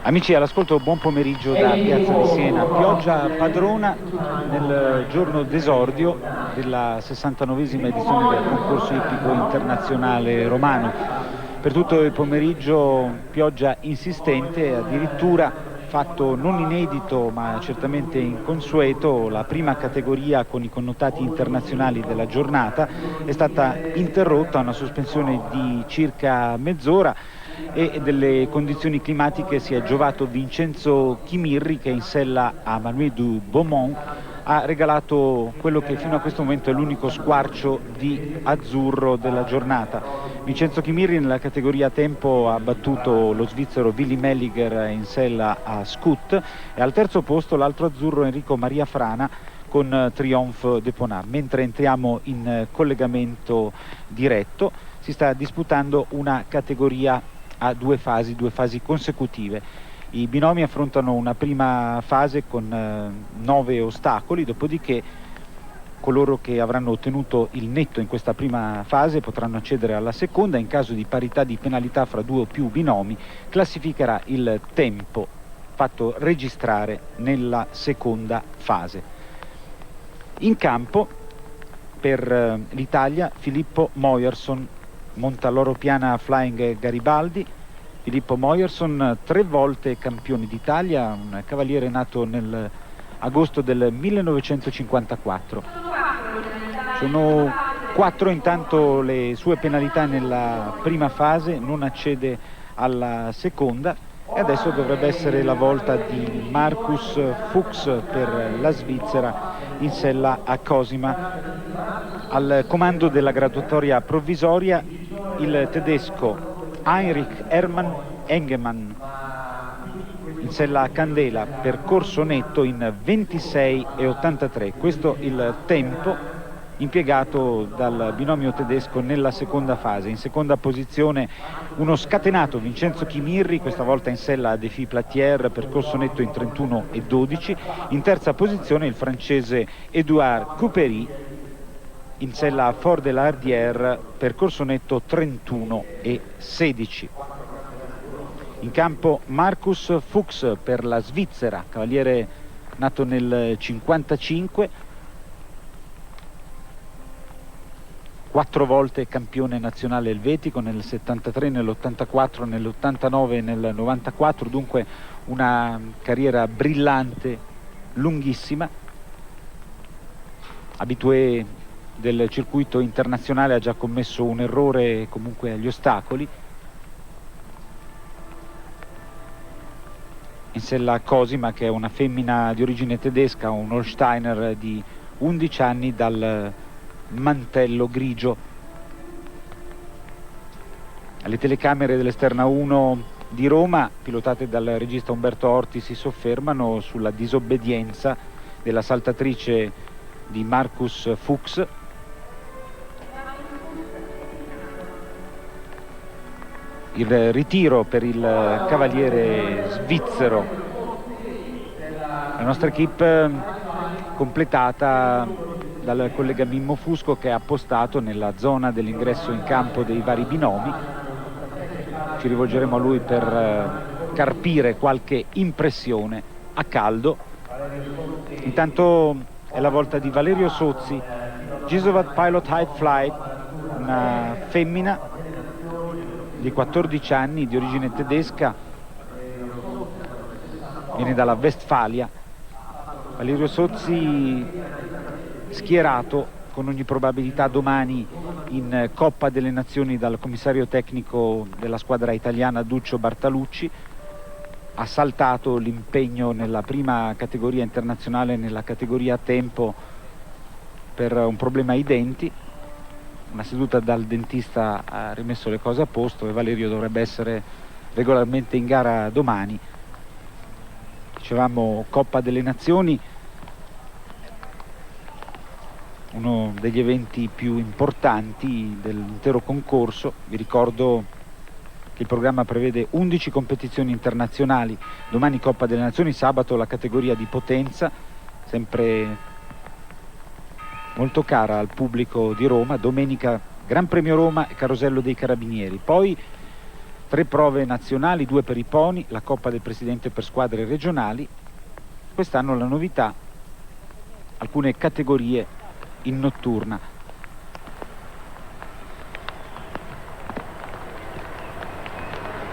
Amici all'ascolto, buon pomeriggio da Piazza di Siena. Pioggia padrona nel giorno d'esordio della 69esima edizione del concorso ippico internazionale romano. Per tutto il pomeriggio pioggia insistente, addirittura fatto non inedito ma certamente inconsueto, la prima categoria con i connotati internazionali della giornata è stata interrotta a una sospensione di circa mezz'ora e delle condizioni climatiche si è giovato Vincenzo Chimirri, che in sella a Manuel du Beaumont ha regalato quello che fino a questo momento è l'unico squarcio di azzurro della giornata. Vincenzo Chimirri nella categoria tempo ha battuto lo svizzero Willy Melliger in sella a Scoot e al terzo posto l'altro azzurro Enrico Maria Frana con Triomphe de Ponat. Mentre entriamo in collegamento diretto si sta disputando una categoria a due fasi consecutive. I binomi affrontano una prima fase con 9 ostacoli, dopodiché coloro che avranno ottenuto il netto in questa prima fase potranno accedere alla seconda. In caso di parità di penalità fra due o più binomi classificherà il tempo fatto registrare nella seconda fase. In campo per l'Italia Filippo Moyerson, monta l'oro piana Flying Garibaldi. Filippo Moyerson, 3 volte campione d'Italia, un cavaliere nato nell'agosto del 1954. Sono 4 intanto le sue penalità nella prima fase, non accede alla seconda e adesso dovrebbe essere la volta di Markus Fuchs per la Svizzera in sella a Cosima. Al comando della graduatoria provvisoria il tedesco Heinrich Hermann Engemann, in sella a Candela, percorso netto in 26,83. Questo il tempo impiegato dal binomio tedesco nella seconda fase. In seconda posizione uno scatenato Vincenzo Chimirri, questa volta in sella a Défi Platière, percorso netto in 31,12. In terza posizione il francese Edouard Coupery, in sella a Fort de la Hardière, percorso netto 31,16. In campo Markus Fuchs per la Svizzera, cavaliere nato nel 55, 4 volte campione nazionale elvetico nel 73, nell'84, nell'89 e nel 94, dunque una carriera brillante, lunghissima, abitué del circuito internazionale, ha già commesso un errore comunque agli ostacoli. In sella a Cosima, che è una femmina di origine tedesca, un Holsteiner di 11 anni dal mantello grigio. Le telecamere dell'Esterna 1 di Roma, pilotate dal regista Umberto Orti, si soffermano sulla disobbedienza della saltatrice di Markus Fuchs. Il ritiro per il cavaliere svizzero. La nostra equipe completata dal collega Mimmo Fusco, che è appostato nella zona dell'ingresso in campo dei vari binomi. Ci rivolgeremo a lui per carpire qualche impressione a caldo. Intanto è la volta di Valerio Sozzi, Gisovat Pilot High Flight, una femmina di 14 anni di origine tedesca, viene dalla Westfalia. Valerio Sozzi schierato con ogni probabilità domani in Coppa delle Nazioni dal commissario tecnico della squadra italiana Duccio Bartalucci. Ha saltato l'impegno nella prima categoria internazionale, nella categoria tempo, per un problema ai denti. Una seduta dal dentista ha rimesso le cose a posto e Valerio dovrebbe essere regolarmente in gara domani. Dicevamo Coppa delle Nazioni, uno degli eventi più importanti dell'intero concorso. Vi ricordo che il programma prevede 11 competizioni internazionali. Domani Coppa delle Nazioni, sabato la categoria di potenza, sempre molto cara al pubblico di Roma. Domenica Gran Premio Roma e Carosello dei Carabinieri. Poi 3 prove nazionali, 2 per i pony, la Coppa del Presidente per squadre regionali. Quest'anno la novità, alcune categorie in notturna.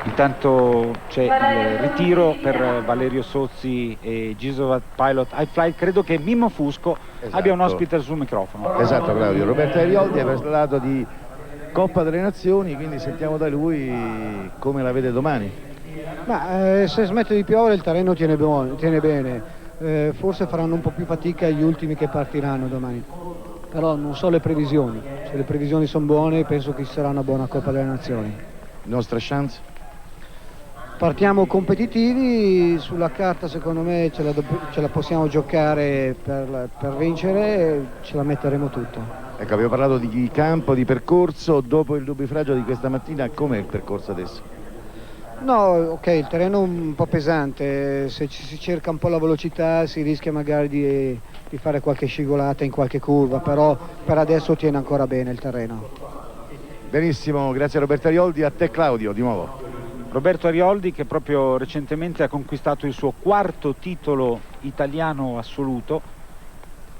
Intanto c'è il ritiro per Valerio Sozzi e Gisovat Pilot High Flight. Credo che Mimmo Fusco abbia un ospite sul microfono. Esatto, Claudio. Roberto Arioldi ha parlato di Coppa delle Nazioni, quindi sentiamo da lui come la vede domani. Ma se smette di piovere il terreno tiene bene, forse faranno un po' più fatica gli ultimi che partiranno domani, però non so le previsioni. Se le previsioni sono buone penso che ci sarà una buona Coppa delle Nazioni. Nostra chance? Partiamo competitivi, sulla carta secondo me ce la possiamo giocare per vincere, ce la metteremo tutta. Ecco, abbiamo parlato di campo, di percorso. Dopo il nubifragio di questa mattina, com'è il percorso adesso? No, ok, il terreno è un po' pesante, se si cerca un po' la velocità si rischia magari di fare qualche scivolata in qualche curva, però per adesso tiene ancora bene il terreno. Benissimo, grazie a Roberto Arioldi. A te Claudio, di nuovo. Roberto Arioldi, che proprio recentemente ha conquistato il suo 4º titolo italiano assoluto,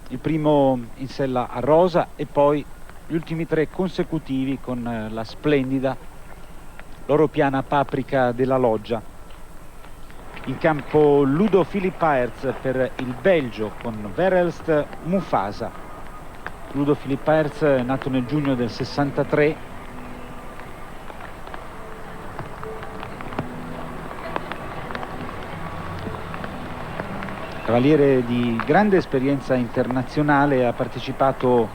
il primo in sella a rosa e poi gli ultimi 3 consecutivi con la splendida loro piana Paprika della Loggia. In campo Ludo Philipp Aerts per il Belgio con Verhelst Mufasa. Ludo Philipp Aerts è nato nel giugno del 63, cavaliere di grande esperienza internazionale, ha partecipato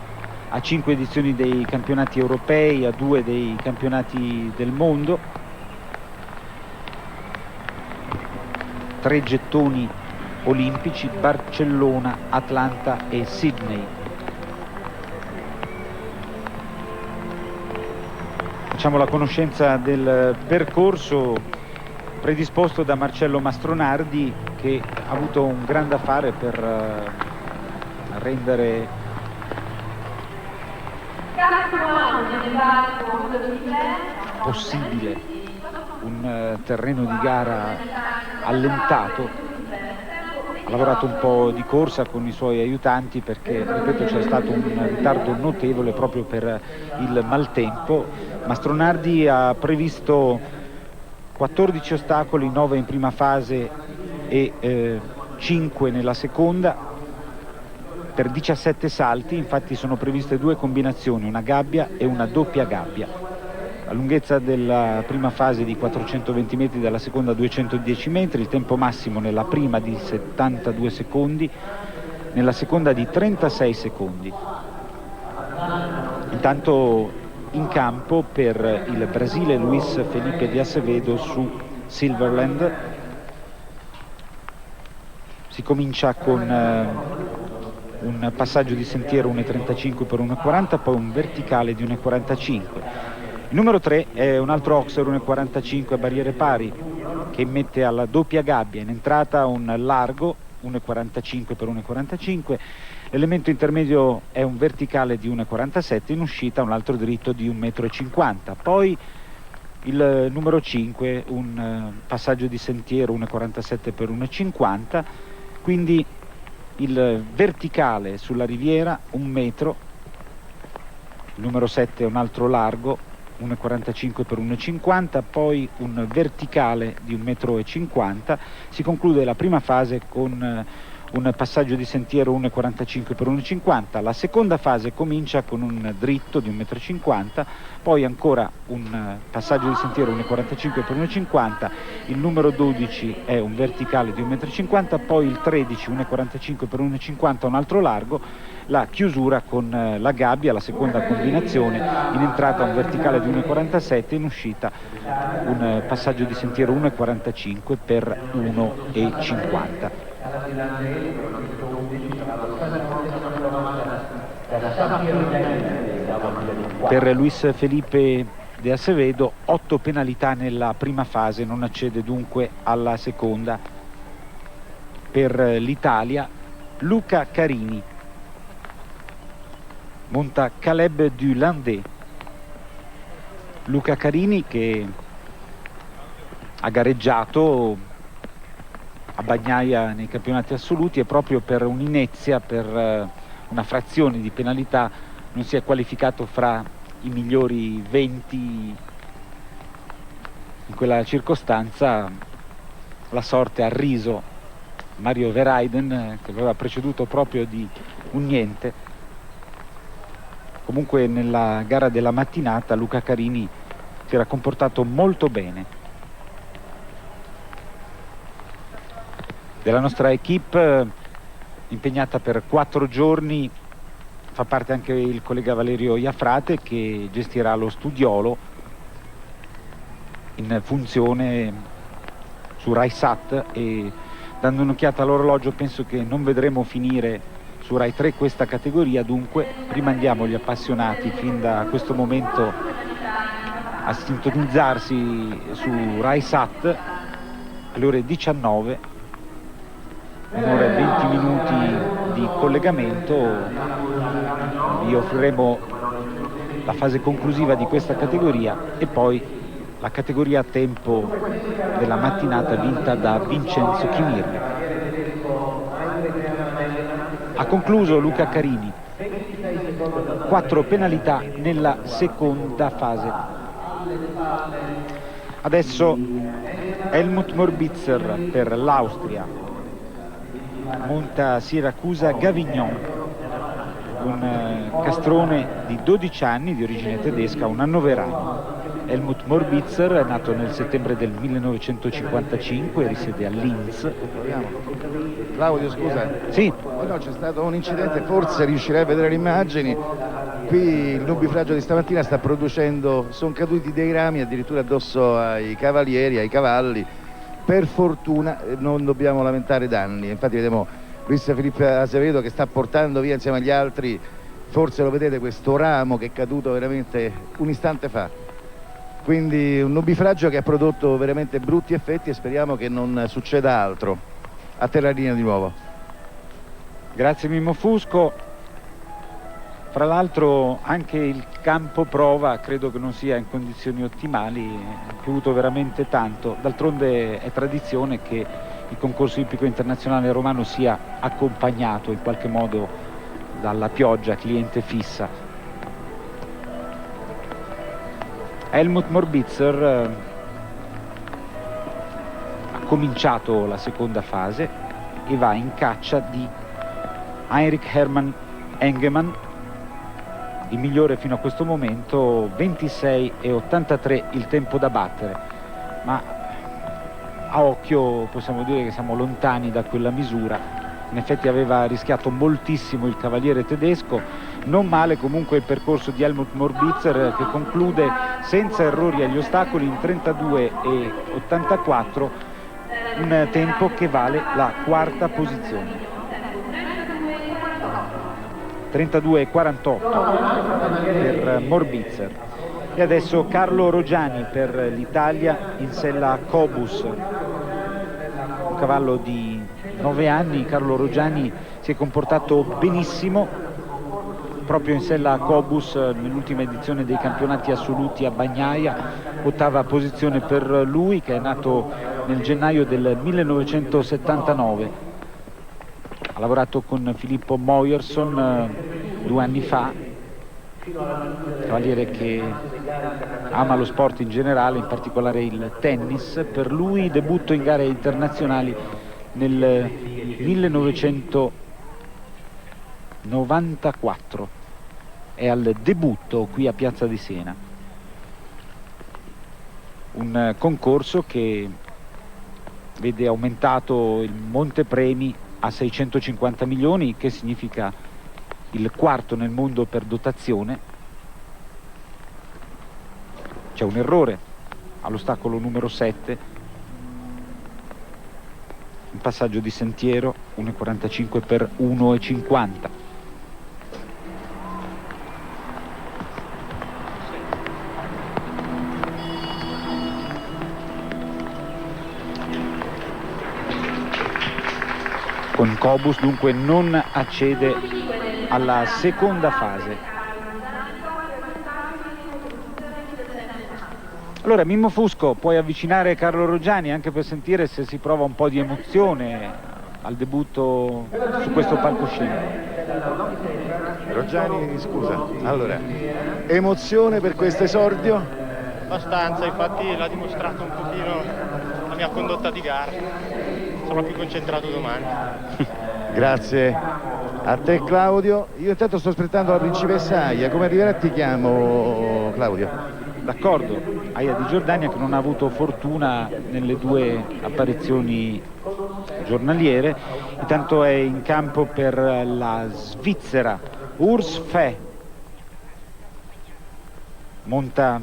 a 5 edizioni dei campionati europei, a 2 dei campionati del mondo, 3 gettoni olimpici, Barcellona, Atlanta e Sydney. Facciamo la conoscenza del percorso predisposto da Marcello Mastronardi, che ha avuto un grande affare per rendere possibile un terreno di gara allentato. Ha lavorato un po' di corsa con i suoi aiutanti perché, ripeto, c'è stato un ritardo notevole proprio per il maltempo. Mastronardi ha previsto 14 ostacoli, 9 in prima fase e 5 nella seconda, per 17 salti. Infatti sono previste 2 combinazioni, una gabbia e una doppia gabbia. La lunghezza della prima fase di 420 metri, della seconda 210 metri, il tempo massimo nella prima di 72 secondi, nella seconda di 36 secondi. Intanto in campo per il Brasile Luis Felipe de Acevedo su Silverland si comincia con un passaggio di sentiero 1,35 per 1,40, poi un verticale di 1,45. Il numero 3 è un altro Oxer 1,45 a barriere pari che mette alla doppia gabbia, in entrata un largo 1,45 per 1,45. L'elemento intermedio è un verticale di 1,47, in uscita un altro dritto di 1,50 m. Poi il numero 5, un passaggio di sentiero 1,47 per 1,50, quindi il verticale sulla riviera 1 metro, il numero 7 è un altro largo 1,45 per 1,50, poi un verticale di 1,50 m. Si conclude la prima fase con un passaggio di sentiero 1,45 per 1,50. La seconda fase comincia con un dritto di 1,50 m, poi ancora un passaggio di sentiero 1,45 per 1,50, il numero 12 è un verticale di 1,50 m, poi il 13 1,45 per 1,50, un altro largo, la chiusura con la gabbia, la seconda combinazione, in entrata un verticale di 1,47, in uscita un passaggio di sentiero 1,45 per 1,50. Per Luis Felipe de Acevedo 8 penalità nella prima fase, non accede dunque alla seconda. Per l'Italia Luca Carini monta Caleb du Landais. Luca Carini che ha gareggiato a Bagnaia nei campionati assoluti e proprio per un'inezia, per una frazione di penalità, non si è qualificato fra i migliori 20 in quella circostanza. La sorte ha riso Mario Verheiden, che aveva preceduto proprio di un niente. Comunque nella gara della mattinata Luca Carini si era comportato molto bene. Della nostra equipe impegnata per 4 giorni fa parte anche il collega Valerio Iafrate, che gestirà lo studiolo in funzione su RaiSat, e dando un'occhiata all'orologio penso che non vedremo finire su Rai 3 questa categoria. Dunque rimandiamo gli appassionati fin da questo momento a sintonizzarsi su RaiSat alle ore 19, un'ora e 20 minuti di collegamento. Vi offriremo la fase conclusiva di questa categoria e poi la categoria a tempo della mattinata vinta da Vincenzo Chimirri. Ha concluso Luca Carini, 4 penalità nella seconda fase. Adesso Helmut Morbitzer per l'Austria monta Siracusa Gavignon, un castrone di 12 anni di origine tedesca, un annoverano. Helmut Morbitzer è nato nel settembre del 1955 e risiede a Linz. Claudio, scusa. Sì. No, c'è stato un incidente, forse riuscirai a vedere le immagini. Qui il nubifragio di stamattina sta producendo, sono caduti dei rami addirittura addosso ai cavalieri, ai cavalli. Per fortuna non dobbiamo lamentare danni. Infatti vediamo Luis Felipe Azevedo che sta portando via insieme agli altri, forse lo vedete, questo ramo che è caduto veramente un istante fa. Quindi un nubifragio che ha prodotto veramente brutti effetti e speriamo che non succeda altro. A te la linea di nuovo. Grazie Mimmo Fusco. Fra l'altro anche il campo prova credo che non sia in condizioni ottimali, è piovuto veramente tanto. D'altronde è tradizione che il concorso ippico internazionale romano sia accompagnato in qualche modo dalla pioggia, cliente fissa. Helmut Morbitzer ha cominciato la seconda fase e va in caccia di Heinrich Hermann Engemann, il migliore fino a questo momento, 26,83 il tempo da battere, ma a occhio possiamo dire che siamo lontani da quella misura. In effetti aveva rischiato moltissimo il cavaliere tedesco. Non male comunque il percorso di Helmut Morbitzer, che conclude senza errori agli ostacoli in 32,84, un tempo che vale la quarta posizione. 32,48 per Morbitzer. E adesso Carlo Rogiani per l'Italia in sella Cobus, un cavallo di 9 anni. Carlo Rogiani si è comportato benissimo proprio in sella Cobus nell'ultima edizione dei campionati assoluti a Bagnaia, 8ª posizione per lui, che è nato nel gennaio del 1979. Ha lavorato con Filippo Moyerson 2 anni fa, cavaliere che ama lo sport in generale, in particolare il tennis. Per lui debutto in gare internazionali nel 1994, è al debutto qui a Piazza di Siena, un concorso che vede aumentato il montepremi a 650 milioni, che significa il quarto nel mondo per dotazione. C'è un errore all'ostacolo numero 7, un passaggio di sentiero, 1,45 per 1,50. Con Cobus dunque non accede alla seconda fase. Allora Mimmo Fusco, puoi avvicinare Carlo Roggiani anche per sentire se si prova un po' di emozione al debutto su questo palcoscenico. Roggiani, scusa, allora, emozione per questo esordio? Abbastanza, infatti l'ha dimostrato un pochino la mia condotta di gara. Sarò più concentrato domani. Grazie a te Claudio. Io intanto sto aspettando la principessa Aia. Come arriverà ti chiamo, Claudio. D'accordo, Aia di Giordania che non ha avuto fortuna nelle 2 apparizioni giornaliere, intanto è in campo per la Svizzera Urs Fe, monta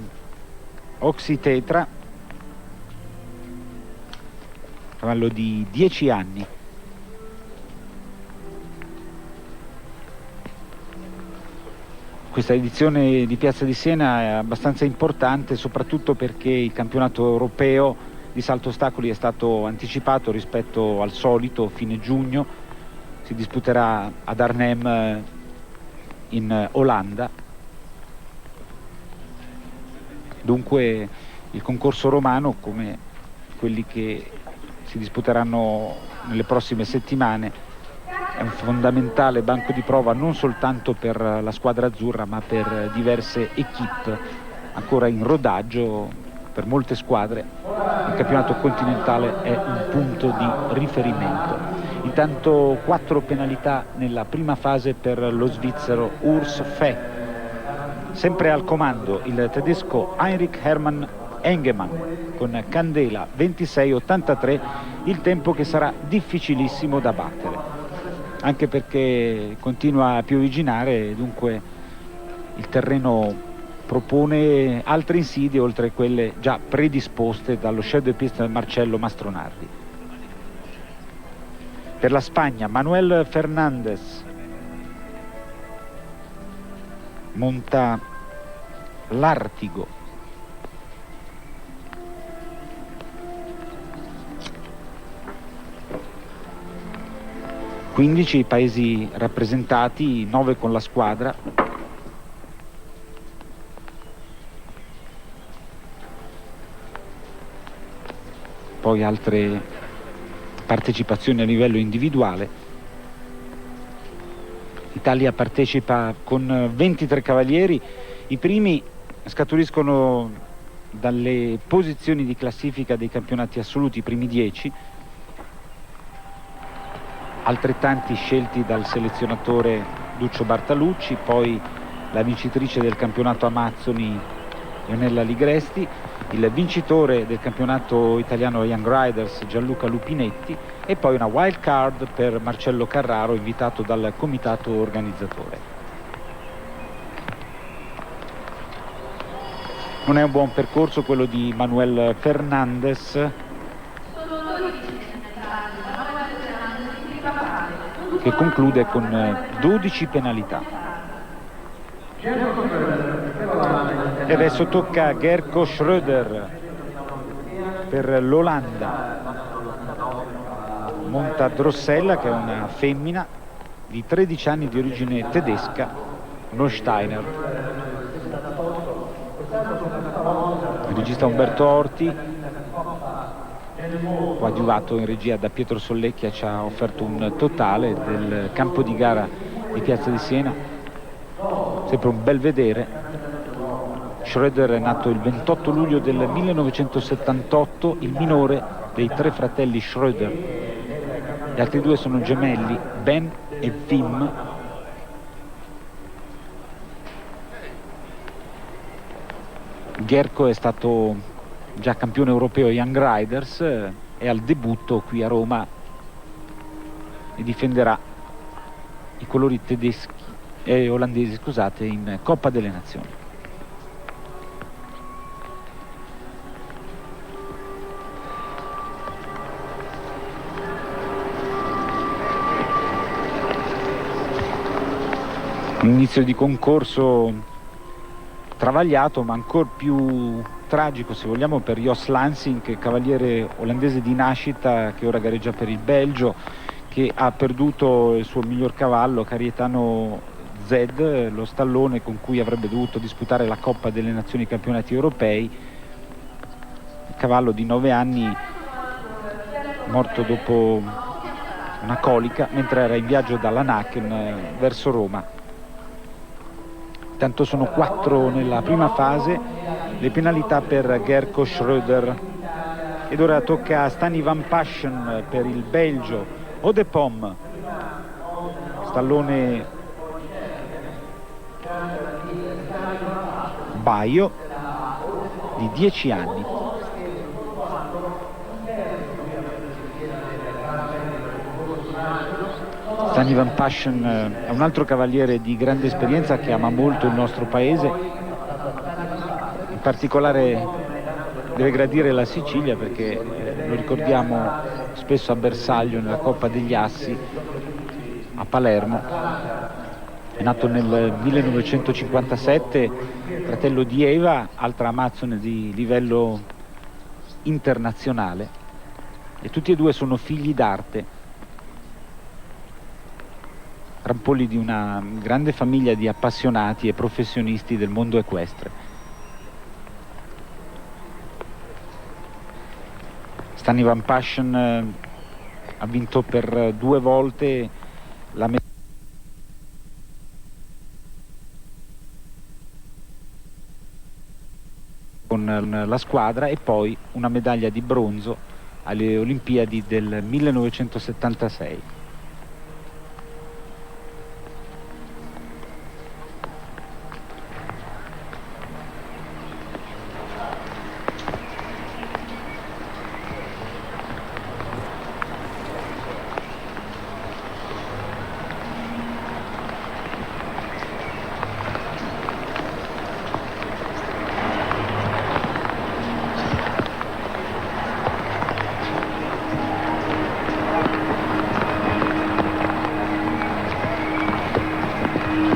Oxytetra, cavallo di 10 anni. Questa edizione di Piazza di Siena è abbastanza importante, soprattutto perché il campionato europeo di salto ostacoli è stato anticipato rispetto al solito, fine giugno. Si disputerà ad Arnhem in Olanda. Dunque il concorso romano, come quelli che si disputeranno nelle prossime settimane, è un fondamentale banco di prova non soltanto per la squadra azzurra ma per diverse equip ancora in rodaggio. Per molte squadre il campionato continentale è un punto di riferimento. Intanto 4 penalità nella prima fase per lo svizzero Urs Fe. Sempre al comando il tedesco Heinrich Hermann Engemann con Candela 26,83, il tempo che sarà difficilissimo da battere, anche perché continua a piovigginare e dunque il terreno propone altre insidie oltre a quelle già predisposte dallo chef de piste Marcello Mastronardi. Per la Spagna Manuel Fernandez monta l'Artigo, i paesi rappresentati, 9 con la squadra. Poi altre partecipazioni a livello individuale. L'Italia partecipa con 23 cavalieri, i primi scaturiscono dalle posizioni di classifica dei campionati assoluti, i primi 10, altrettanti scelti dal selezionatore Duccio Bartalucci, poi la vincitrice del campionato Amazzoni Ionella Ligresti, il vincitore del campionato italiano Young Riders Gianluca Lupinetti e poi una wild card per Marcello Carraro invitato dal comitato organizzatore. Non è un buon percorso quello di Manuel Fernandez, che conclude con 12 penalità. E adesso tocca a Gerko Schröder per l'Olanda. Monta Drossella, che è una femmina di 13 anni di origine tedesca, Neusteiner. Il regista Umberto Orti, coadiuvato in regia da Pietro Sollecchia, ci ha offerto un totale del campo di gara di Piazza di Siena, sempre un bel vedere. Schröder è nato il 28 luglio del 1978, il minore dei 3 fratelli Schröder. Gli altri 2 sono gemelli, Ben e Wim. Gerko è stato già campione europeo Young Riders, è al debutto qui a Roma e difenderà i colori tedeschi e olandesi, scusate, in Coppa delle Nazioni. Un inizio di concorso travagliato, ma ancora più tragico, se vogliamo, per Jos Lansing, cavaliere olandese di nascita che ora gareggia per il Belgio, che ha perduto il suo miglior cavallo, Carietano Z, lo stallone con cui avrebbe dovuto disputare la Coppa delle Nazioni, campionati europei, cavallo di 9 anni morto dopo una colica mentre era in viaggio dalla Naken verso Roma. Intanto sono 4 nella prima fase le penalità per Gerko Schröder, ed ora tocca a Stani Van Passion per il Belgio. Odepom, stallone baio di 10 anni. Stani Van Passion è un altro cavaliere di grande esperienza che ama molto il nostro paese, in particolare deve gradire la Sicilia perché lo ricordiamo spesso a bersaglio nella Coppa degli Assi a Palermo. È nato nel 1957, fratello di Eva, altra amazzone di livello internazionale, e tutti e due sono figli d'arte, rampolli di una grande famiglia di appassionati e professionisti del mondo equestre. Stani Van Passion ha vinto per 2 volte la con la squadra e poi una medaglia di bronzo alle Olimpiadi del 1976.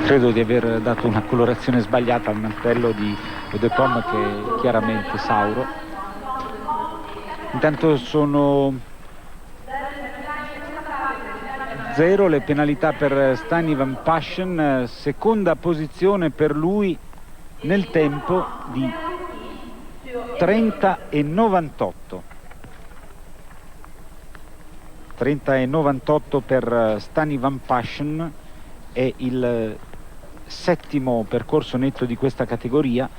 Credo di aver dato una colorazione sbagliata al mantello di Odepom, che è chiaramente sauro. Intanto sono 0 le penalità per Stani Van Passion, seconda posizione per lui nel tempo di 30,98. 30,98 per Stani Van Passion, è il 7° percorso netto di questa categoria,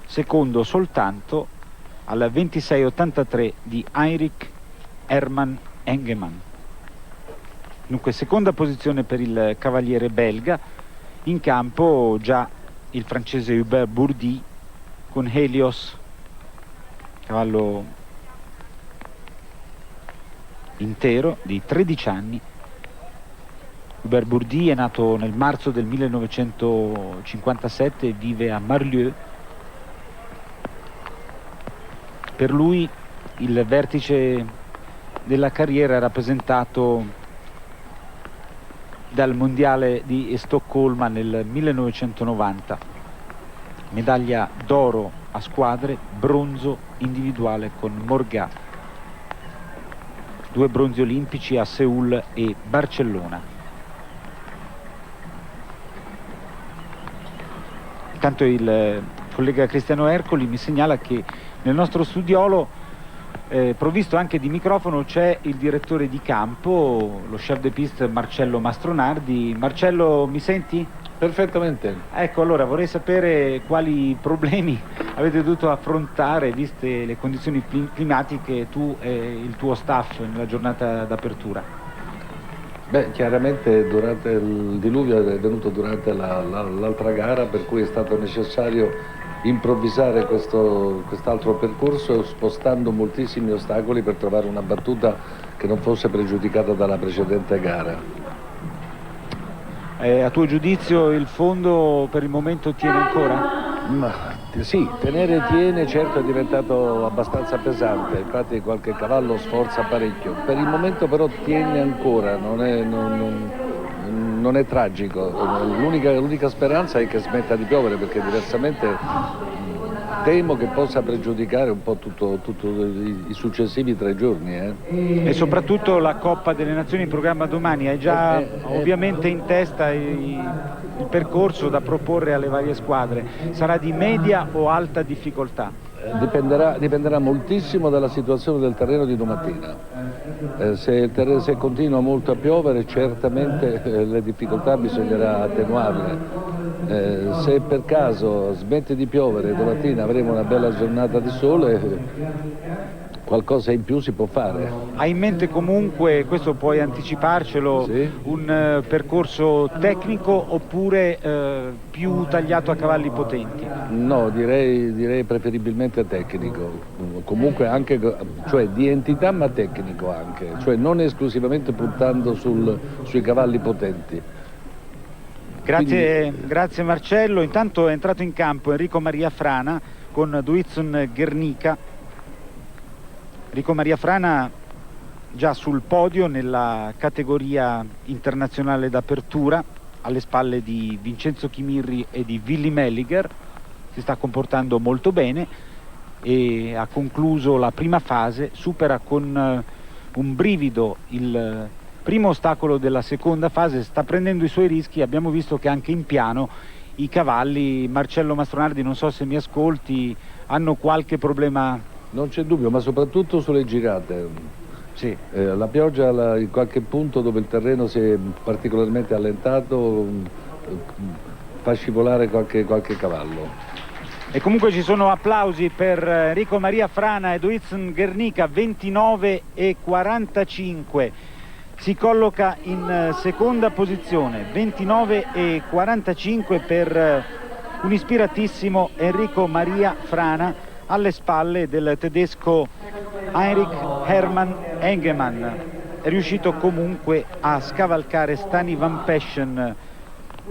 secondo soltanto al 26,83 di Heinrich Hermann Engemann. Dunque seconda posizione per il cavaliere belga. In campo già il francese Hubert Bourdi con Helios, cavallo intero di 13 anni. Hubert Bourdi è nato nel marzo del 1957 e vive a Marlieu. Per lui il vertice della carriera è rappresentato dal mondiale di Stoccolma nel 1990, medaglia d'oro a squadre, bronzo individuale con Morgat, 2 bronzi olimpici a Seul e Barcellona. Intanto il collega Cristiano Ercoli mi segnala che nel nostro studiolo, provvisto anche di microfono, c'è il direttore di campo, lo chef de piste Marcello Mastronardi. Marcello, mi senti? Perfettamente. Ecco, allora vorrei sapere quali problemi avete dovuto affrontare, viste le condizioni climatiche, tu e il tuo staff nella giornata d'apertura. Beh, chiaramente durante il diluvio è venuto durante l'altra gara, per cui è stato necessario improvvisare quest'altro percorso, spostando moltissimi ostacoli per trovare una battuta che non fosse pregiudicata dalla precedente gara. A tuo giudizio il fondo per il momento tiene ancora? Sì, tenere tiene, certo è diventato abbastanza pesante, infatti qualche cavallo sforza parecchio. Per il momento però tiene ancora, non è tragico. L'unica speranza è che smetta di piovere, perché diversamente temo che possa pregiudicare un po' tutto i successivi 3 giorni. E soprattutto la Coppa delle Nazioni in programma domani, hai già ovviamente in testa il percorso da proporre alle varie squadre. Sarà di media o alta difficoltà? Dipenderà moltissimo dalla situazione del terreno di domattina. Se continua molto a piovere, certamente le difficoltà bisognerà attenuarle. Se per caso smette di piovere e domattina avremo una bella giornata di sole, qualcosa in più si può fare. Hai in mente comunque, questo puoi anticiparcelo, Sì. un percorso tecnico oppure più tagliato a cavalli potenti? No, direi preferibilmente tecnico, comunque anche, cioè di entità ma tecnico anche, cioè non esclusivamente puntando sui cavalli potenti. Grazie Marcello. Intanto è entrato in campo Enrico Maria Frana con Duizon Guernica. Enrico Maria Frana già sul podio nella categoria internazionale d'apertura, alle spalle di Vincenzo Chimirri e di Willy Melliger. Si sta comportando molto bene e ha concluso la prima fase, supera con un brivido il primo ostacolo della seconda fase, sta prendendo i suoi rischi. Abbiamo visto che anche in piano i cavalli, Marcello Mastronardi, non so se mi ascolti, hanno qualche problema. Non c'è dubbio, ma soprattutto sulle girate. Sì. La pioggia in qualche punto dove il terreno si è particolarmente allentato fa scivolare qualche cavallo. E comunque ci sono applausi per Enrico Maria Frana e Duizon Guernica, 29 e 45. Si colloca in seconda posizione, 29 e 45 per un ispiratissimo Enrico Maria Frana, alle spalle del tedesco Heinrich Hermann Engemann. È riuscito comunque a scavalcare Stani Van Peschen,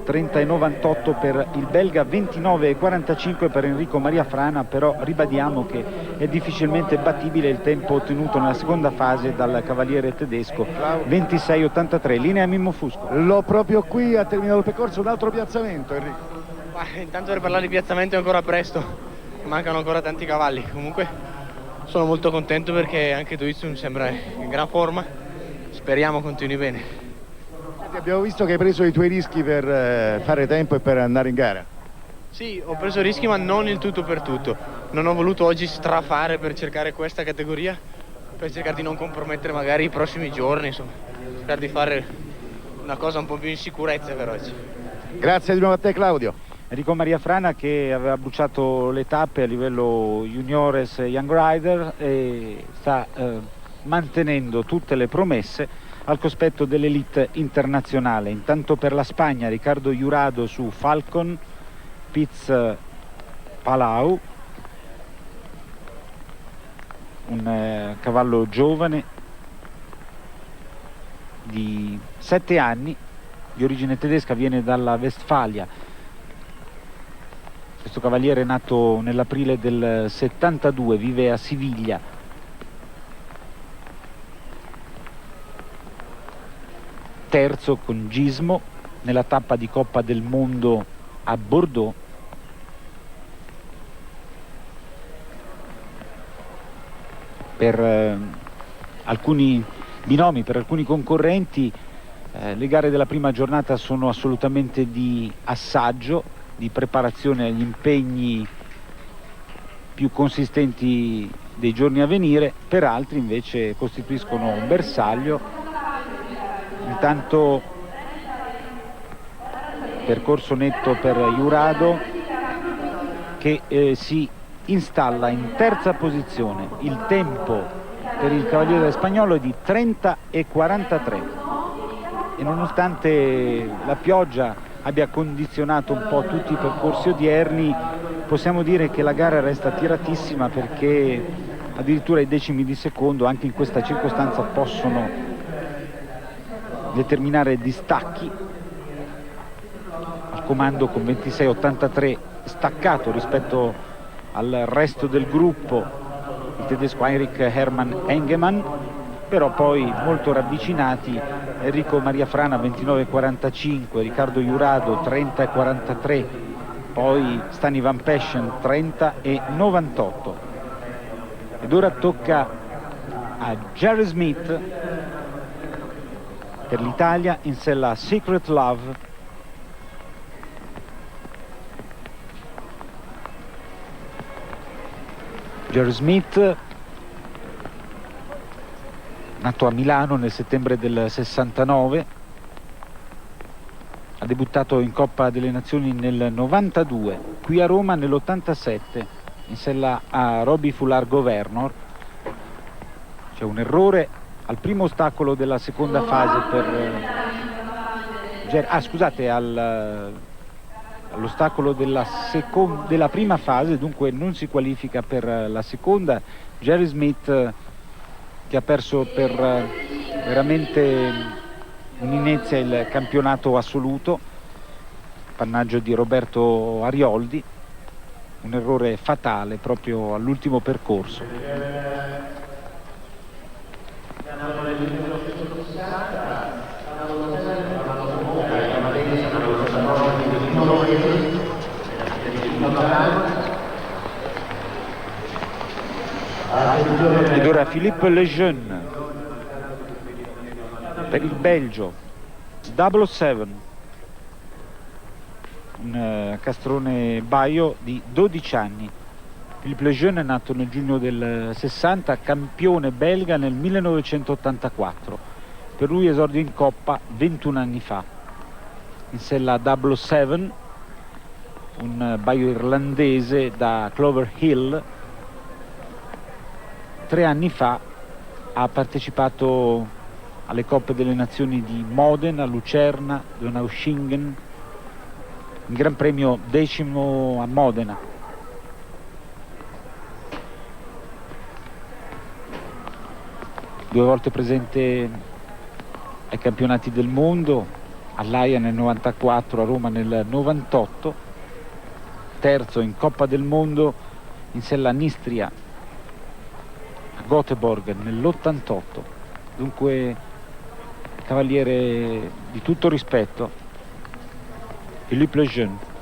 30,98 per il belga, 29,45 per Enrico Maria Frana, però ribadiamo che è difficilmente battibile il tempo ottenuto nella seconda fase dal cavaliere tedesco, 26,83. Linea Mimmo Fusco. L'ho proprio qui, ha terminato il percorso, un altro piazzamento, Enrico. Intanto per parlare di piazzamento è ancora presto, mancano ancora tanti cavalli. Comunque sono molto contento perché anche Duizon sembra in gran forma, speriamo continui bene. Abbiamo visto che hai preso i tuoi rischi per fare tempo e per andare in gara. Sì, ho preso rischi ma non il tutto per tutto. Non ho voluto oggi strafare per cercare questa categoria, per cercare di non compromettere magari i prossimi giorni, insomma, cercare di fare una cosa un po' più in sicurezza per oggi. Grazie di nuovo a te, Claudio. Enrico Maria Frana che aveva bruciato le tappe a livello juniores e young rider e sta mantenendo tutte le promesse al cospetto dell'elite internazionale. Intanto per la Spagna Riccardo Jurado su Falcon, Piz Palau, un cavallo giovane di 7 anni, di origine tedesca, viene dalla Westfalia. Questo cavaliere è nato nell'aprile del 72, vive a Siviglia. Terzo con Gismo nella tappa di Coppa del Mondo a Bordeaux. Per alcuni binomi, per alcuni concorrenti, le gare della prima giornata sono assolutamente di assaggio, di preparazione agli impegni più consistenti dei giorni a venire, per altri invece costituiscono un bersaglio. Intanto percorso netto per Jurado che si installa in terza posizione. Il tempo per il cavaliere spagnolo è di 30,43 e nonostante la pioggia abbia condizionato un po' tutti i percorsi odierni, possiamo dire che la gara resta tiratissima, perché addirittura i decimi di secondo anche in questa circostanza possono determinare distacchi. Al comando con 26,83 staccato rispetto al resto del gruppo il tedesco Heinrich Hermann Engemann, però poi molto ravvicinati Enrico Maria Frana 29,45, Riccardo Jurado 30,43, poi Stani Van Peschen 30,98. Ed ora tocca a Jerry Smith per l'Italia in sella Secret Love. Jerry Smith, nato a Milano nel settembre del 69, ha debuttato in Coppa delle Nazioni nel 92, qui a Roma nell'87, in sella a Robbie Fular-Governor. C'è un errore al primo ostacolo della seconda fase all'ostacolo della prima fase, dunque non si qualifica per la seconda. Jerry Smith, che ha perso per veramente un'inezia il campionato assoluto, appannaggio di Roberto Arioldi, un errore fatale proprio all'ultimo percorso. Ed ora Philippe Lejeune per il Belgio, 007, un castrone baio di 12 anni. Philippe Lejeune è nato nel giugno del 60, campione belga nel 1984. Per lui esordio in Coppa 21 anni fa. In sella 007, un baio irlandese da Clover Hill. 3 anni fa ha partecipato alle Coppe delle Nazioni di Modena, Lucerna, Donaueschingen, in Gran Premio 10° a Modena. Due volte presente ai campionati del mondo, all'Aia nel 94, a Roma nel 98, terzo in Coppa del Mondo in sella Nistria a Göteborg nell'88, dunque cavaliere di tutto rispetto, Philippe Lejeune.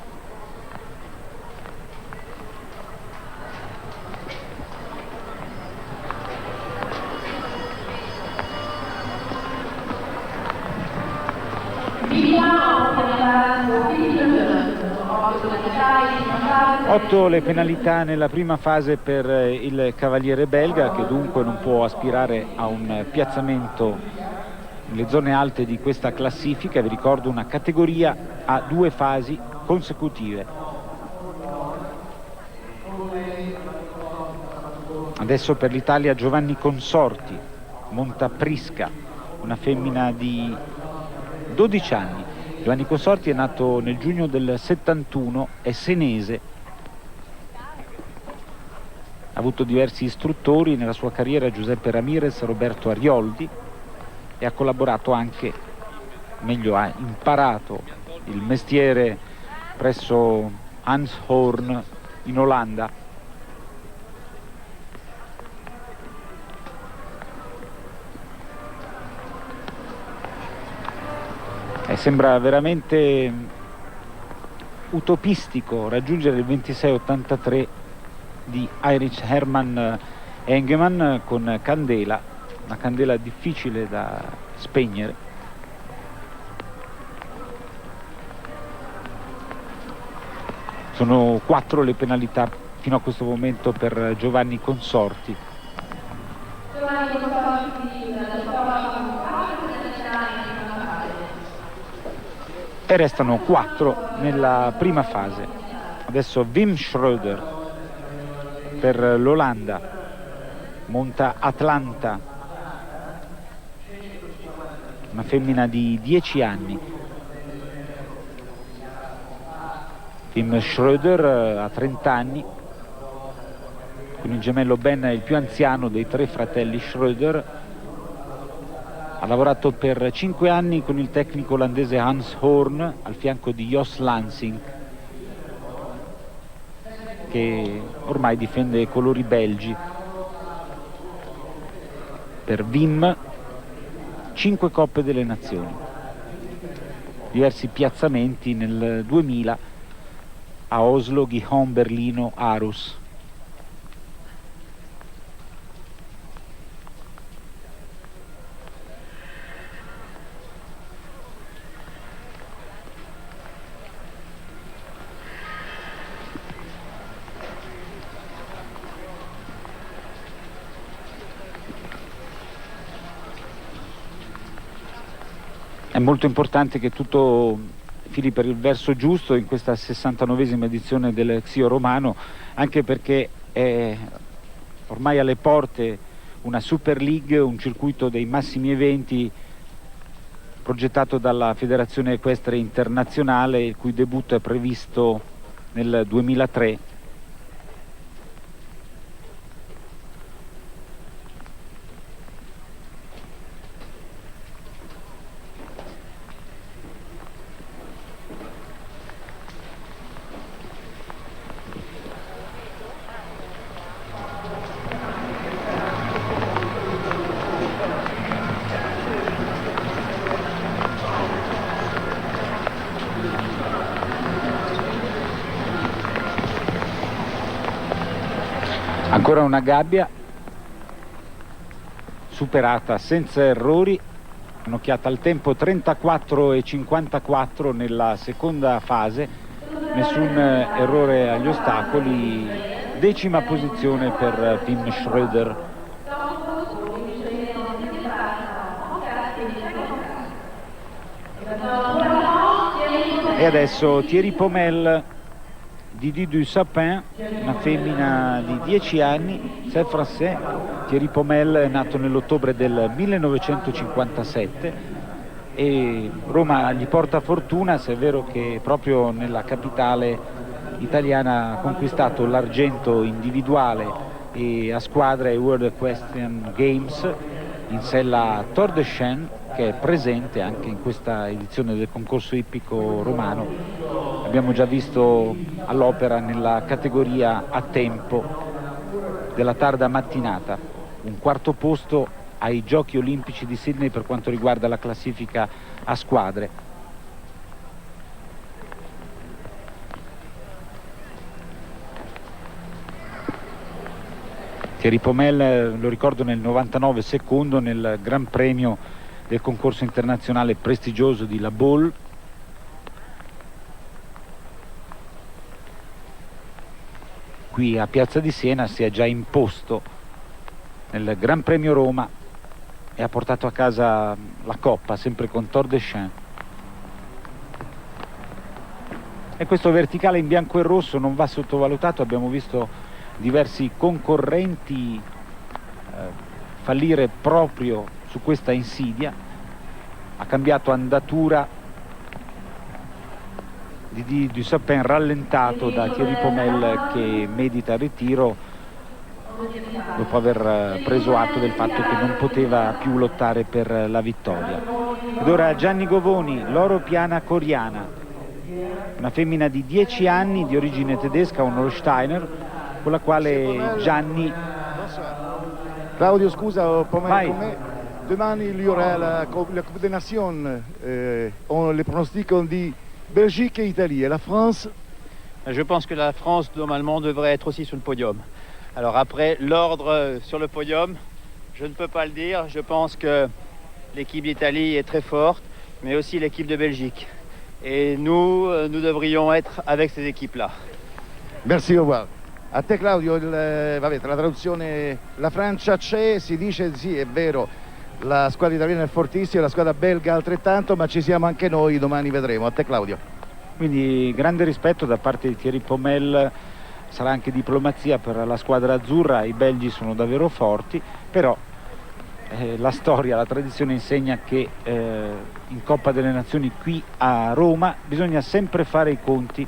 Otto le penalità nella prima fase per il cavaliere belga, che dunque non può aspirare a un piazzamento nelle zone alte di questa classifica. Vi ricordo una categoria a 2 fasi consecutive. Adesso per l'Italia Giovanni Consorti, monta Prisca, una femmina di 12 anni. Giovanni Consorti è nato nel giugno del 71, è senese. Ha avuto diversi istruttori nella sua carriera, Giuseppe Ramirez, Roberto Arioldi, e ha collaborato anche, meglio ha imparato il mestiere presso Hans Horn in Olanda. Sembra veramente utopistico raggiungere il 26,83 di Heinrich Hermann Engemann con candela, una candela difficile da spegnere. Sono 4 le penalità fino a questo momento per Giovanni Consorti. E restano 4 nella prima fase. Adesso Wim Schröder per l'Olanda, monta Atlanta, una femmina di 10 anni. Wim Schröder ha 30 anni, con il gemello Ben, il più anziano dei 3 fratelli Schröder. Ha lavorato per 5 anni con il tecnico olandese Hans Horn al fianco di Jos Lansing, che ormai difende i colori belgi. Per Wim 5 Coppe delle Nazioni, diversi piazzamenti nel 2000 a Oslo, Gijón, Berlino, Aarhus. È molto importante che tutto fili per il verso giusto in questa 69esima edizione del Xio Romano, anche perché è ormai alle porte una Super League, un circuito dei massimi eventi progettato dalla Federazione Equestre Internazionale, il cui debutto è previsto nel 2003. Ancora una gabbia superata senza errori, un'occhiata al tempo 34,54 nella seconda fase, nessun errore agli ostacoli, 10ª posizione per Pim Schröder. E adesso Thierry Pomel di Du Sapin, una femmina di 10 anni, c'est français. Thierry Pomel è nato nell'ottobre del 1957 e Roma gli porta fortuna, se è vero che proprio nella capitale italiana ha conquistato l'argento individuale e a squadra ai World Equestrian Games in sella Tor de Chêne, che è presente anche in questa edizione del concorso ippico romano. Abbiamo già visto all'opera nella categoria a tempo della tarda mattinata, un quarto posto ai Giochi Olimpici di Sydney per quanto riguarda la classifica a squadre. Thierry Pomel, lo ricordo, nel 99 secondo nel Gran Premio del concorso internazionale prestigioso di La Baule. Qui a Piazza di Siena si è già imposto nel Gran Premio Roma e ha portato a casa la coppa, sempre con Tor de Chêne. E questo verticale in bianco e rosso non va sottovalutato, abbiamo visto diversi concorrenti fallire proprio su questa insidia. Ha cambiato andatura di Du Sapin, rallentato da Thierry Pomel che medita il ritiro dopo aver preso atto del fatto che non poteva più lottare per la vittoria. Ed ora Gianni Govoni, Loro Piana Coriana, una femmina di 10 anni di origine tedesca, un Holsteiner, con la quale Gianni... Claudio, scusa, Vai. Domani il y aura la Coupe des Nations, on les pronostics di Belgique et Italie. Et la France? Je pense que la France, normalement, devrait être aussi sur le podium. Alors après, l'ordre sur le podium, je ne peux pas le dire. Je pense que l'équipe d'Italie est très forte, mais aussi l'équipe de Belgique. Et nous devrions être avec ces équipes-là. Merci, au revoir. A te Claudio, vabbè, tra la traduzione, la Francia c'è, si dice sì, è vero, la squadra italiana è fortissima, la squadra belga altrettanto, ma ci siamo anche noi, domani vedremo. A te Claudio. Quindi grande rispetto da parte di Thierry Pomel, sarà anche diplomazia per la squadra azzurra, i belgi sono davvero forti, però la storia, la tradizione insegna che in Coppa delle Nazioni qui a Roma bisogna sempre fare i conti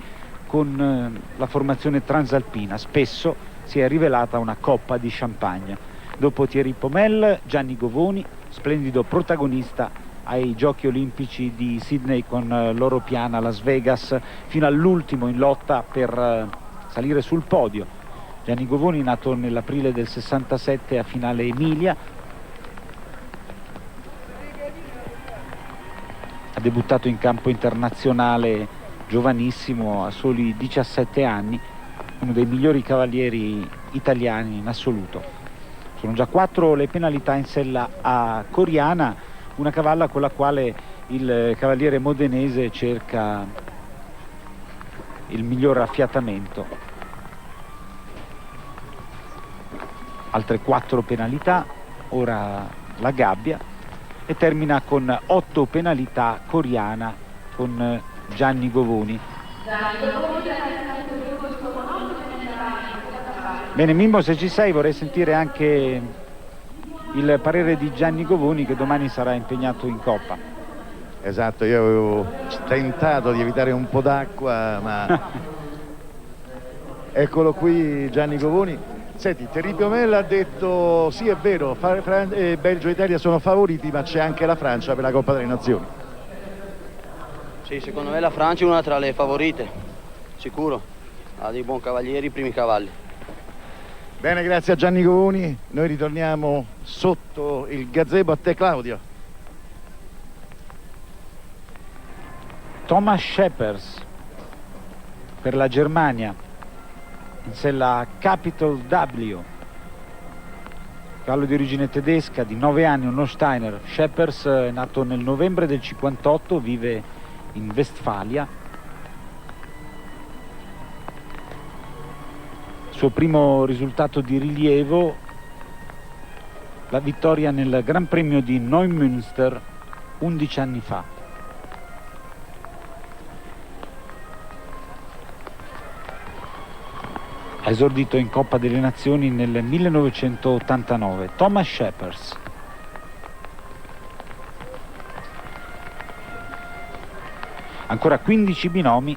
con la formazione transalpina, spesso si è rivelata una coppa di champagne. Dopo Thierry Pomel, Gianni Govoni, splendido protagonista ai Giochi Olimpici di Sydney con Loro Piana Las Vegas, fino all'ultimo in lotta per salire sul podio. Gianni Govoni, nato nell'aprile del 67 a Finale Emilia, ha debuttato in campo internazionale giovanissimo, a soli 17 anni, uno dei migliori cavalieri italiani in assoluto. Sono già 4 le penalità in sella a Coriana, una cavalla con la quale il cavaliere modenese cerca il miglior affiatamento. Altre 4 penalità, ora la gabbia. e termina con 8 penalità Coriana con Gianni Govoni. Bene Mimmo, se ci sei vorrei sentire anche il parere di Gianni Govoni, che domani sarà impegnato in Coppa. Esatto, io avevo tentato di evitare un po' d'acqua, ma eccolo qui Gianni Govoni. Senti, Thierry Piomel ha detto sì, è vero, Belgio e Italia sono favoriti, ma c'è anche la Francia per la Coppa delle Nazioni. Sì, secondo me la Francia è una tra le favorite, sicuro, ha dei buoni cavalieri, i primi cavalli. Bene, grazie a Gianni Govoni, noi ritorniamo sotto il gazebo. A te Claudio. Thomas Scheppers per la Germania, in sella Capital W, cavallo di origine tedesca di 9 anni, uno Steiner. Scheppers è nato nel novembre del 58, vive in Westfalia. Suo primo risultato di rilievo, la vittoria nel Gran Premio di Neumünster 11 anni fa. Ha esordito in Coppa delle Nazioni nel 1989. Thomas Scheppers. Ancora 15 binomi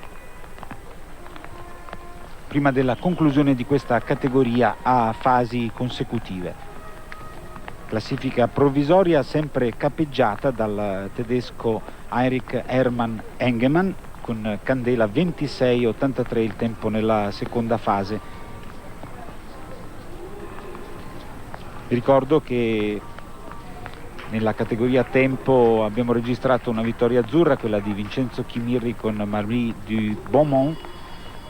prima della conclusione di questa categoria a fasi consecutive. Classifica provvisoria sempre capeggiata dal tedesco Heinrich Hermann Engemann con candela 26,83 il tempo nella seconda fase. Vi ricordo che nella categoria tempo abbiamo registrato una vittoria azzurra, quella di Vincenzo Chimirri con Marie du Beaumont,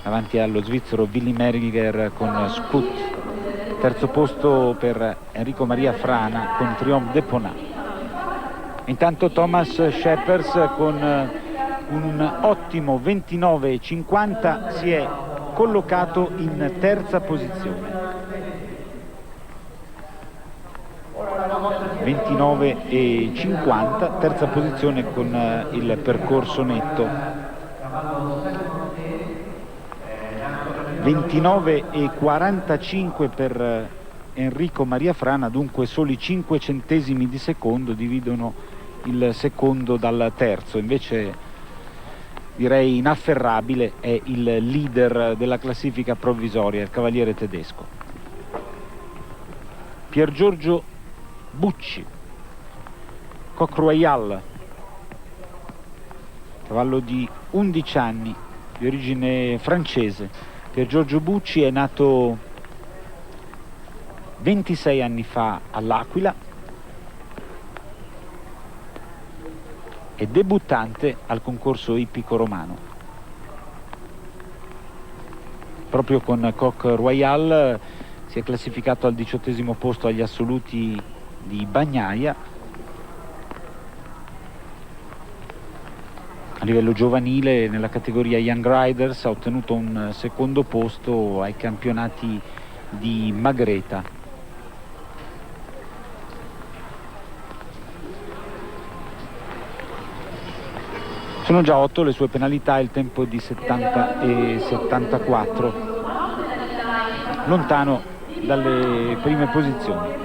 davanti allo svizzero Willy Merliger con Scoot. Terzo posto per Enrico Maria Frana con Triomphe de Ponat. Intanto Thomas Scheppers con un ottimo 29,50 si è collocato in terza posizione. 29,50, terza posizione con il percorso netto. 29,45 per Enrico Maria Frana, dunque soli 5 centesimi di secondo dividono il secondo dal terzo. Invece direi inafferrabile è il leader della classifica provvisoria, il cavaliere tedesco. Pier Giorgio Bucci, Coq Royal, cavallo di 11 anni, di origine francese. Pier Giorgio Bucci è nato 26 anni fa all'Aquila, è debuttante al concorso ippico romano. Proprio con Coq Royal si è classificato al 18° posto agli assoluti di Bagnaia. A livello giovanile nella categoria Young Riders ha ottenuto un secondo posto ai campionati di Magreta. Sono già 8 le sue penalità, il tempo di 70,74, lontano dalle prime posizioni.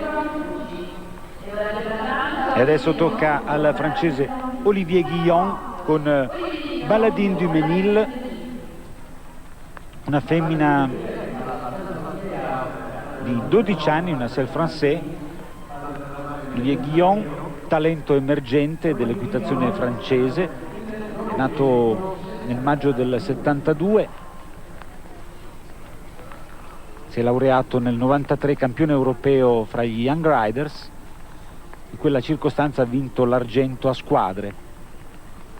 E adesso tocca al francese Olivier Guillon con Baladine du Mesnil, una femmina di 12 anni, una selle français. Olivier Guillon, talento emergente dell'equitazione francese, nato nel maggio del 72, si è laureato nel 93 campione europeo fra gli Young Riders. In quella circostanza ha vinto l'argento a squadre,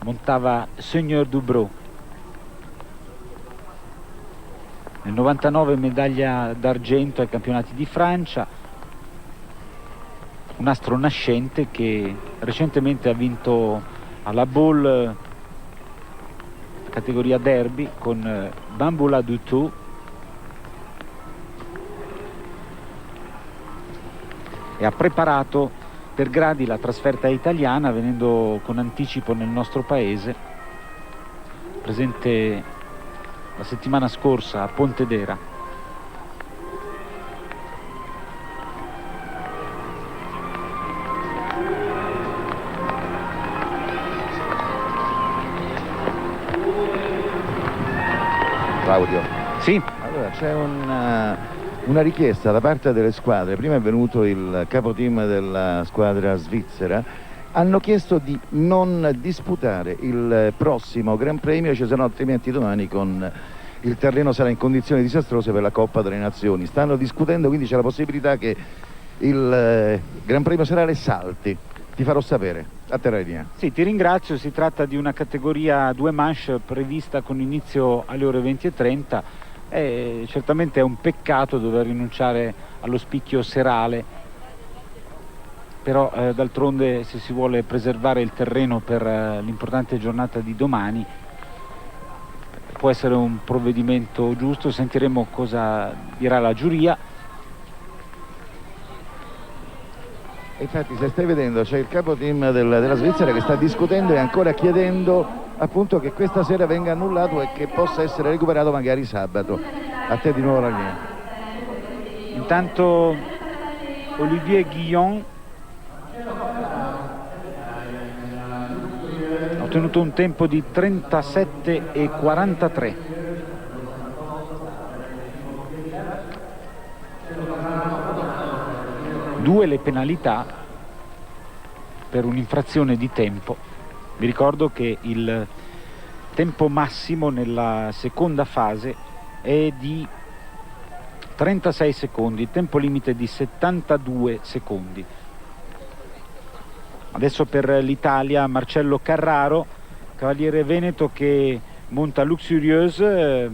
montava Seigneur Dubrow. Nel 99 medaglia d'argento ai campionati di Francia, un astro nascente che recentemente ha vinto alla Baule categoria derby con Bamboula Dutou, e ha preparato per gradi la trasferta italiana, venendo con anticipo nel nostro paese, presente la settimana scorsa a Pontedera. Claudio. Sì. Allora, c'è una richiesta da parte delle squadre. Prima è venuto il capoteam della squadra svizzera. Hanno chiesto di non disputare il prossimo Gran Premio, ci sono altrimenti domani il terreno sarà in condizioni disastrose per la Coppa delle Nazioni. Stanno discutendo, quindi c'è la possibilità che il Gran Premio serale salti. Ti farò sapere. A te la linea. Sì, ti ringrazio. Si tratta di una categoria 2 manche prevista con inizio alle ore 20:30. Certamente è un peccato dover rinunciare allo spicchio serale, però d'altronde, se si vuole preservare il terreno per l'importante giornata di domani, può essere un provvedimento giusto. Sentiremo cosa dirà la giuria. Infatti, se stai vedendo, c'è il capo team della Svizzera che sta discutendo e ancora chiedendo appunto che questa sera venga annullato e che possa essere recuperato magari sabato. A te di nuovo la linea. Intanto Olivier Guillon ha ottenuto un tempo di 37,43. Due le penalità per un'infrazione di tempo. Vi ricordo che il tempo massimo nella seconda fase è di 36 secondi, tempo limite di 72 secondi. Adesso per l'Italia Marcello Carraro, cavaliere veneto che monta Luxurieuse,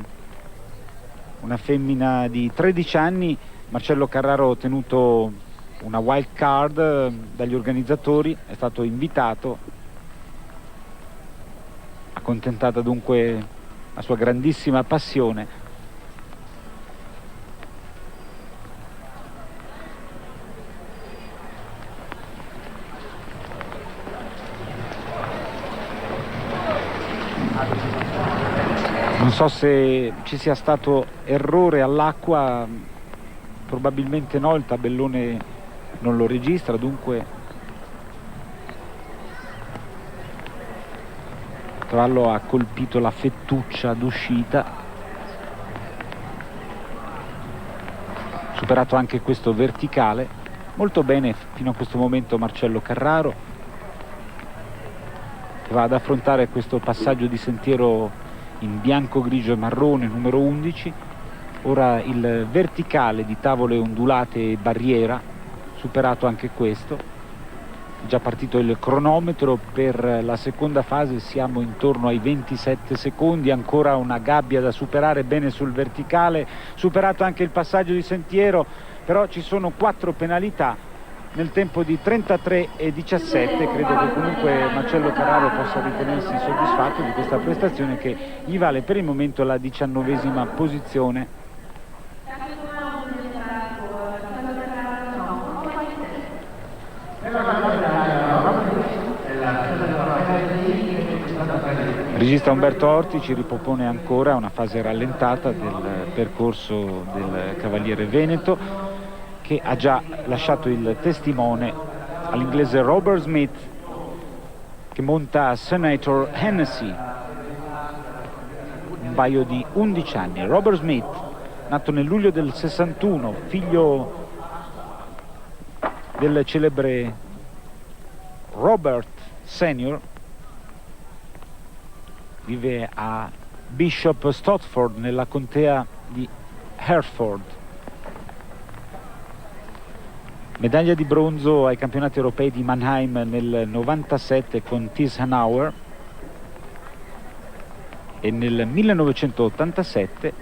una femmina di 13 anni. Marcello Carraro ha ottenuto una wild card dagli organizzatori, è stato invitato, accontentata dunque la sua grandissima passione. Non so se ci sia stato errore all'acqua, probabilmente no, il tabellone non lo registra, dunque il cavallo ha colpito la fettuccia d'uscita. Superato anche questo verticale. Molto bene fino a questo momento Marcello Carraro, che va ad affrontare questo passaggio di sentiero in bianco, grigio e marrone, numero 11. Ora il verticale di tavole ondulate e barriera, superato anche questo. Già partito il cronometro per la seconda fase, siamo intorno ai 27 secondi, ancora una gabbia da superare, bene sul verticale, superato anche il passaggio di sentiero, però ci sono 4 penalità nel tempo di 33,17. Credo che comunque Marcello Carraro possa ritenersi soddisfatto di questa prestazione che gli vale per il momento la 19ª posizione. Regista Umberto Orti ci ripropone ancora una fase rallentata del percorso del cavaliere veneto, che ha già lasciato il testimone all'inglese Robert Smith, che monta Senator Hennessy, un paio di 11 anni. Robert Smith, nato nel luglio del 61, figlio del celebre Robert Senior, vive a Bishop Stortford nella contea di Hereford. Medaglia di bronzo ai campionati europei di Mannheim nel 97 con Thies Hanauer, e nel 1987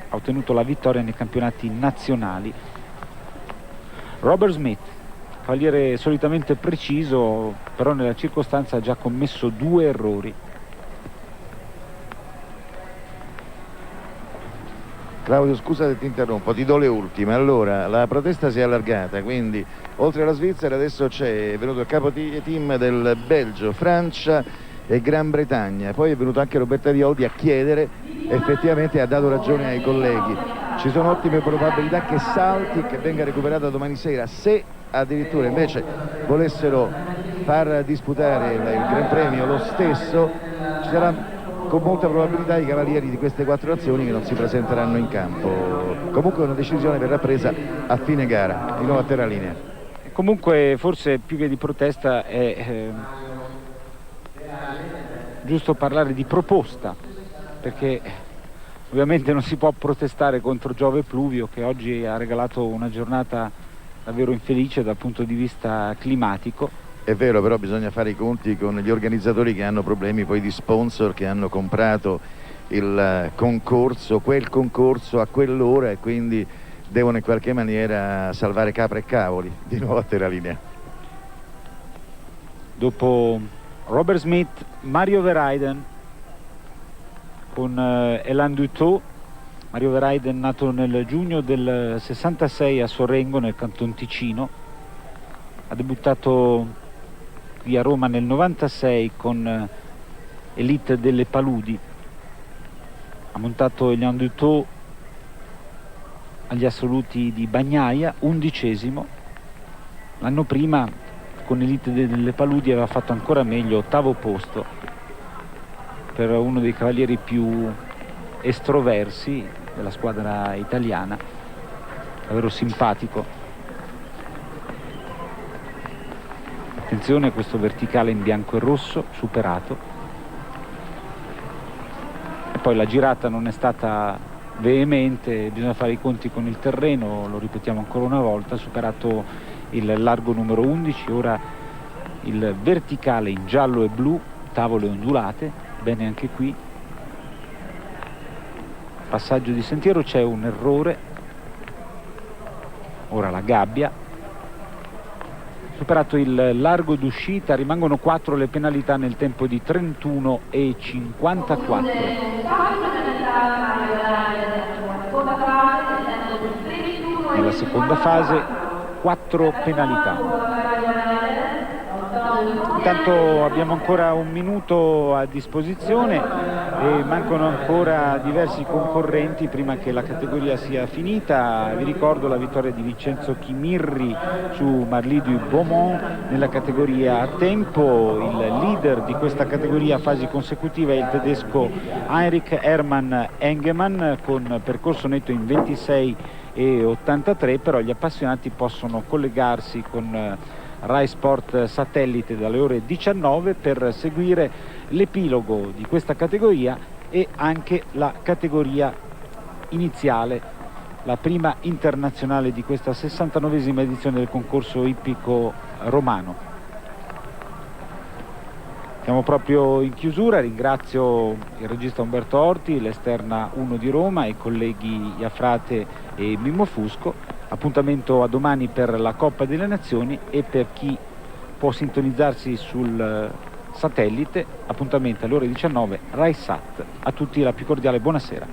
ha ottenuto la vittoria nei campionati nazionali. Robert Smith, cavaliere solitamente preciso, però nella circostanza ha già commesso 2 errori. Claudio, scusa se ti interrompo, ti do le ultime. Allora, la protesta si è allargata, quindi oltre alla Svizzera adesso è venuto il capo team del Belgio, Francia e Gran Bretagna. Poi è venuto anche Roberto Violdi a chiedere, effettivamente ha dato ragione ai colleghi. Ci sono ottime probabilità che salti e che venga recuperata domani sera. Se addirittura invece volessero far disputare il Gran Premio lo stesso, ci sarà con molta probabilità i cavalieri di queste 4 nazioni che non si presenteranno in campo. Comunque una decisione verrà presa a fine gara, di nuovo a terra linea. Comunque forse più che di protesta è giusto parlare di proposta, perché ovviamente non si può protestare contro Giove Pluvio, che oggi ha regalato una giornata davvero infelice dal punto di vista climatico. È vero, però bisogna fare i conti con gli organizzatori che hanno problemi poi di sponsor, che hanno comprato il concorso, quel concorso a quell'ora, e quindi devono in qualche maniera salvare capre e cavoli. Di nuovo a terra linea. Dopo Robert Smith, Mario Verheiden con Elan Dutot. Mario Verheiden, nato nel giugno del 66 a Sorrengo nel Canton Ticino, ha debuttato qui a Roma nel 96 con Elite delle Paludi, ha montato Elan Dutot agli assoluti di Bagnaia, 11°. L'anno prima con Elite delle Paludi aveva fatto ancora meglio, 8° posto, per uno dei cavalieri più estroversi della squadra italiana, davvero simpatico. Attenzione a questo verticale in bianco e rosso, superato. E poi la girata non è stata veemente, bisogna fare i conti con il terreno, lo ripetiamo ancora una volta, superato il largo numero 11, ora il verticale in giallo e blu, tavole ondulate, bene anche qui. Passaggio di sentiero, c'è un errore, ora la gabbia. Superato il largo d'uscita, rimangono 4 le penalità nel tempo di 31,54. Nella seconda fase 4 penalità. Intanto abbiamo ancora un minuto a disposizione e mancano ancora diversi concorrenti prima che la categoria sia finita. Vi ricordo la vittoria di Vincenzo Chimirri su Marly du Beaumont nella categoria a tempo. Il leader di questa categoria a fasi consecutive è il tedesco Heinrich Hermann Engemann con percorso netto in 26,83, però gli appassionati possono collegarsi con Rai Sport Satellite dalle ore 19 per seguire l'epilogo di questa categoria e anche la categoria iniziale, la prima internazionale di questa 69esima edizione del concorso ippico romano. Siamo proprio in chiusura, ringrazio il regista Umberto Orti, l'Esterna 1 di Roma, i colleghi Iafrate e Mimmo Fusco. Appuntamento a domani per la Coppa delle Nazioni, e per chi può sintonizzarsi sul satellite, appuntamento alle ore 19 Rai Sat. A tutti la più cordiale buonasera.